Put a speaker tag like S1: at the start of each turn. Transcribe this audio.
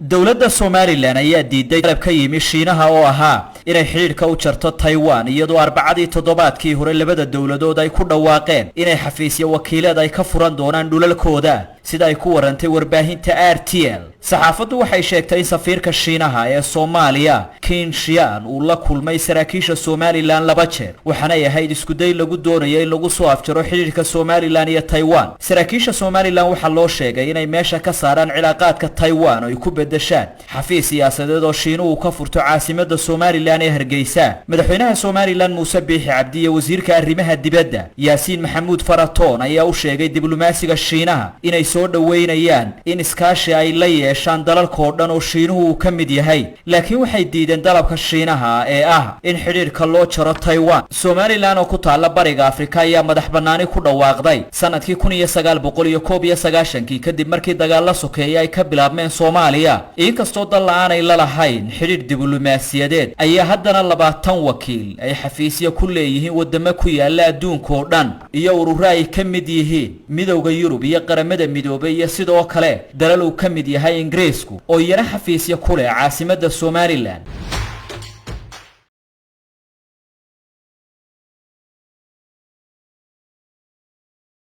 S1: dowladda Somaliland ayaa diiday qalab ka yimi shiinaha oo ahaa inay xidhiidhka u jarto Taiwan iyadoo arbacadii toddobaadkii hore labada dowladood ay ku dhawaaqeen inay xafiisyo wakiilad ay ka furan doonaan dhulalkooda sida ay ku warantay warbaahinta RTL. saxaafaddu waxay sheegtay in safiirka shiinaha ee Soomaaliya Qin Xian uu la kulmay saraakiisha Somaliland laba jeer waxaana ay ahayd isku day lagu doonayay in lagu soo afjaro xidhiidhka Somaliland iyo Taiwan. saraakiisha Somaliland waxa loo sheegay inay meesha ka saaraan cilaaqaadka Taiwan oo ay ku bedeshaan xafiis siyaasadeed oo shiinuhu ka furto caasimadda Somaliland ee Hargeysa. madaxweynaha Somaliland Muuse Biixi Cabdi iyo wasiirka arrimaha dibadda Yaasiin Maxamuud Faratoon ayaa u sheegay diblomaasiga shiinaha inay soo dhaweynayaan in iskaashi ay la yeeshaan dalalka oo dhan oo shiinuhu ka mid yahay, laakiin waxay diideen dalabka shiinaha ee ah in xidhiidhka loo jaro Taiwan. Somaliland oo ku taala bariga Afrika ayaa madax bannaani ku dhawaaqday sanadkii 1991 kadib markii dagaal sokeeye ay ka bilaabmeen Soomaaliya. inkastoo dal aanay la lahayn xidhiidh diblomaasiyadeed ayaa haddana 20 wakiil ay xafiisyo ku leeyihiin wadamo ku yaala adduunka oo dhan iyo ururo ay ka mid yihiin midowga Yurub iyo qaramada midoobay iyo sidoo kale dalal uu ka mid yahay Ingiriisku oo iyana xafiisyo ku leh caasimadda Somaliland.